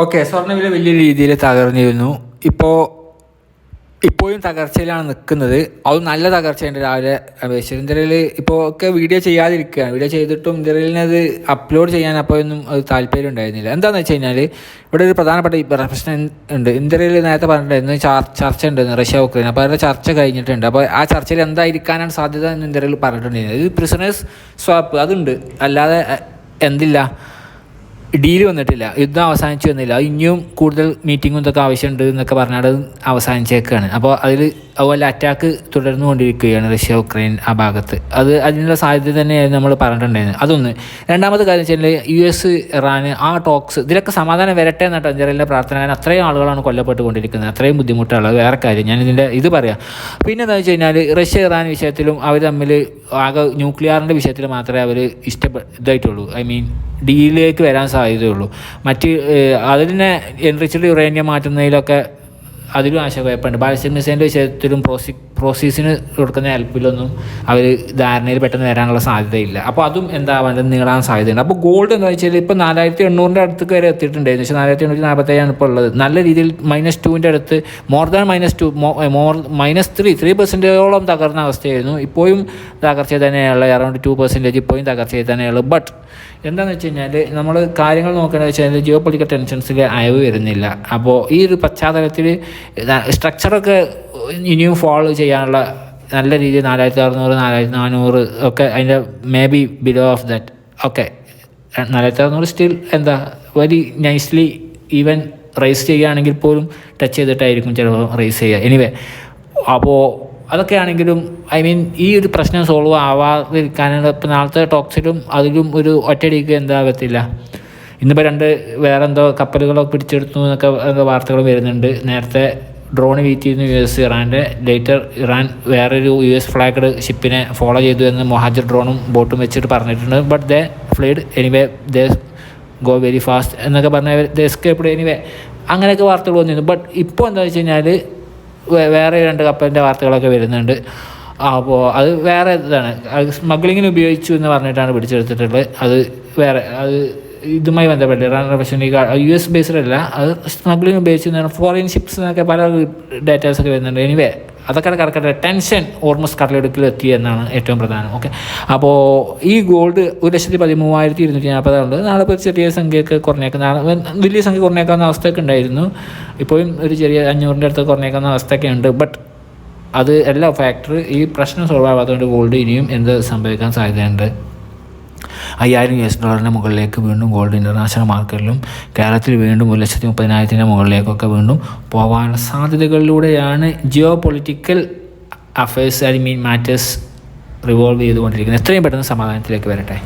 Okay, സ്വർണ്ണവില വലിയ രീതിയിൽ തകർന്നിരുന്നു. ഇപ്പോഴും തകർച്ചയിലാണ് നിൽക്കുന്നത്. അത് നല്ല തകർച്ചയുണ്ട്. രാവിലെ അപേക്ഷിച്ച് ഇന്ത്യയിൽ ഇപ്പോൾ ഒക്കെ വീഡിയോ ചെയ്യാതിരിക്കുകയാണ്. വീഡിയോ ചെയ്തിട്ടും ഇന്ത്യയിലത് അപ്ലോഡ് ചെയ്യാൻ അപ്പോഴൊന്നും അത് താല്പര്യം ഉണ്ടായിരുന്നില്ല. എന്താണെന്ന് വെച്ച് കഴിഞ്ഞാൽ ഇവിടെ ഒരു പ്രധാനപ്പെട്ട പ്രശ്നം ഉണ്ട്. ഇന്ത്യയിൽ നേരത്തെ പറഞ്ഞിട്ടുണ്ടായിരുന്നു ചർച്ച ഉണ്ടെന്ന്, റഷ്യ ഉക്രൈൻ. അപ്പോൾ അതിൻ്റെ ചർച്ച കഴിഞ്ഞിട്ടുണ്ട്. അപ്പോൾ ആ ചർച്ചയിൽ എന്തായിരിക്കാനാണ് സാധ്യത എന്ന് ഇന്ത്യയിൽ പറഞ്ഞിട്ടുണ്ടായിരുന്നു. ഇത് പ്രിസണേഴ്സ് സ്വാപ്പ് അതുണ്ട്, അല്ലാതെ എന്തില്ല, ഡീല് വന്നിട്ടില്ല, യുദ്ധം അവസാനിച്ചു വന്നില്ല. ഇനിയും കൂടുതൽ മീറ്റിങ്ങും ഇതൊക്കെ ആവശ്യമുണ്ട് എന്നൊക്കെ പറഞ്ഞാൽ അവസാനിച്ചേക്കാണ്. അപ്പോൾ അതുപോലെ അറ്റാക്ക് തുടർന്നു കൊണ്ടിരിക്കുകയാണ് റഷ്യ ഉക്രൈൻ ആ ഭാഗത്ത്. അതിനുള്ള സാധ്യത തന്നെയായിരുന്നു നമ്മൾ പറഞ്ഞിട്ടുണ്ടായിരുന്നത്. അതൊന്ന്. രണ്ടാമത്തെ കാര്യം വെച്ചാൽ US ഇറാൻ ആ ടോക്സ് ഇതിലൊക്കെ സമാധാനം വരട്ടെ എന്നിട്ട് ഇസ്രായേലിൻ്റെ പ്രാർത്ഥന. കാരണം അത്രയും ആളുകളാണ് കൊല്ലപ്പെട്ടുകൊണ്ടിരിക്കുന്നത്, അത്രയും ബുദ്ധിമുട്ടുള്ളത്. വേറെ കാര്യം ഞാൻ ഇത് പറയാം. പിന്നെ എന്താണെന്ന് വെച്ച് കഴിഞ്ഞാൽ റഷ്യ ഇറാൻ വിഷയത്തിലും അവർ തമ്മിൽ ആകെ ന്യൂക്ലിയറിൻ്റെ വിഷയത്തിൽ മാത്രമേ അവർ ഇതായിട്ടുള്ളൂ. ഡീലിലേക്ക് വരാൻ സാധ്യതയുള്ളൂ. അതിനെ എൻറിച്ച്ഡ് യുറേനിയം മാറ്റുന്നതിലൊക്കെ അതിലും ആശയക്കുഴപ്പമുണ്ട്. ബാലിസ്റ്റിക് മിസൈലിൻ്റെ വിഷയത്തിലും പ്രോസീസിന് കൊടുക്കുന്ന ഹെൽപ്പിലൊന്നും അവർ ധാരണയിൽ പെട്ടെന്ന് വരാനുള്ള സാധ്യതയില്ല. അപ്പോൾ അതും നീളാൻ സാധ്യതയുണ്ട്. അപ്പോൾ ഗോൾഡ് എന്താ വെച്ചാൽ ഇപ്പോൾ 4800 അടുത്തേക്ക് വരെ എത്തിയിട്ടുണ്ടായിരുന്നു. പക്ഷേ 4847 ഇപ്പോൾ ഉള്ളത്. നല്ല രീതിയിൽ -2 അടുത്ത്, മോർ ദാൻ -3% തകർന്ന അവസ്ഥയായിരുന്നു. ഇപ്പോഴും തകർച്ച തന്നെയുള്ള അറൗണ്ട് 2% ഇപ്പോഴും തകർച്ചയിൽ തന്നെയുള്ളൂ. ബട്ട് എന്താണെന്ന് വെച്ച് കഴിഞ്ഞാൽ നമ്മൾ കാര്യങ്ങൾ നോക്കുകയാണെന്ന് വെച്ചാൽ ജിയോ പൊളിറ്റിക്കൽ ടെൻഷൻസിൽ അയവ് വരുന്നില്ല. അപ്പോൾ ഈ ഒരു പശ്ചാത്തലത്തിൽ സ്ട്രക്ചറൊക്കെ ഇനിയും ഫോളോ ചെയ്യാനുള്ള നല്ല രീതിയിൽ 4600 4400 ഒക്കെ അതിൻ്റെ may be below of that. Okay, 4600 still very nicely even raise ചെയ്യുകയാണെങ്കിൽ പോലും ടച്ച് ചെയ്തിട്ടായിരിക്കും ചിലപ്പോൾ റേസ് ചെയ്യുക. എനിവേ, അപ്പോൾ അതൊക്കെയാണെങ്കിലും ഈ ഒരു പ്രശ്നം സോൾവ് ആവാതിരിക്കാനുള്ള ഇപ്പോൾ നാളത്തെ ടോക്സിലും അതിലും ഒരു ഒറ്റയടിക്ക് എന്താകത്തില്ല. ഇന്നിപ്പോൾ വേറെ കപ്പലുകളൊക്കെ പിടിച്ചെടുത്തു എന്നൊക്കെ വാർത്തകൾ വരുന്നുണ്ട്. നേരത്തെ ഡ്രോൺ വീറ്റ് ചെയ്യുന്ന US ഇറാൻ്റെ ലേറ്റർ ഇറാൻ വേറൊരു US ഫ്ലാഗ്ഡ് ഷിപ്പിനെ ഫോളോ ചെയ്തു എന്ന് മൊഹാജിർ ഡ്രോണും ബോട്ടും വെച്ചിട്ട് പറഞ്ഞിട്ടുണ്ട്. But they ഫ്ലൈഡ് anyway, they go very fast എന്നൊക്കെ പറഞ്ഞാൽ ദേ എസ്കേപ്ഡ് എനിവേ, അങ്ങനെയൊക്കെ വാർത്തകൾ വന്നിരുന്നു. ബട്ട് ഇപ്പോൾ എന്താ വെച്ച് കഴിഞ്ഞാൽ വേറെ 2 കപ്പലിൻ്റെ വാർത്തകളൊക്കെ വരുന്നുണ്ട്. അപ്പോൾ അത് വേറെ ഇതാണ്, അത് സ്മഗ്ലിങ്ങിന് ഉപയോഗിച്ചു എന്ന് പറഞ്ഞിട്ടാണ് പിടിച്ചെടുത്തിട്ടുള്ളത്. അത് ഇതുമായി ബന്ധപ്പെട്ട് Iran revolutionary guard US based അല്ല, അത് സ്മഗ്ലിങ് ഉപയോഗിച്ച് ഫോറിൻ ഷിപ്സ് എന്നൊക്കെ പല ഡേറ്റാസൊക്കെ വരുന്നുണ്ട്. എനിവേ, അതൊക്കെ കിടക്കട്ടെ. ടെൻഷൻ ഓൾമോസ്റ്റ് കടലെടുക്കിലെത്തി എന്നാണ് ഏറ്റവും പ്രധാനം. ഓക്കെ, അപ്പോൾ ഈ ഗോൾഡ് 1,13,240 ഉണ്ട്. നാളെ ഇപ്പോൾ ചെറിയ സംഖ്യയൊക്കെ വലിയ സംഖ്യ കുറഞ്ഞേക്കാവുന്ന അവസ്ഥയൊക്കെ ഉണ്ടായിരുന്നു. ഇപ്പോഴും ഒരു ചെറിയ 500-ൻ്റെ അടുത്ത് കുറഞ്ഞേക്കാവുന്ന അവസ്ഥയൊക്കെ ഉണ്ട്. ബട്ട് അത് എല്ലാ ഫാക്ടർ ഈ പ്രശ്നം സോൾവ് ആവാത്തതുകൊണ്ട് ഗോൾഡ് ഇനിയും സംഭവിക്കാൻ സാധ്യതയുണ്ട്. $5,000 മുകളിലേക്ക് വീണ്ടും ഗോൾഡ് ഇൻ്റർനാഷണൽ മാർക്കറ്റിലും കേരളത്തിൽ വീണ്ടും 1,30,000 മുകളിലേക്കൊക്കെ വീണ്ടും പോകാനുള്ള സാധ്യതകളിലൂടെയാണ് geopolitical affairs matters revolve ചെയ്തുകൊണ്ടിരിക്കുന്നത്. എത്രയും പെട്ടെന്ന് സമാധാനത്തിലേക്ക് വരട്ടെ.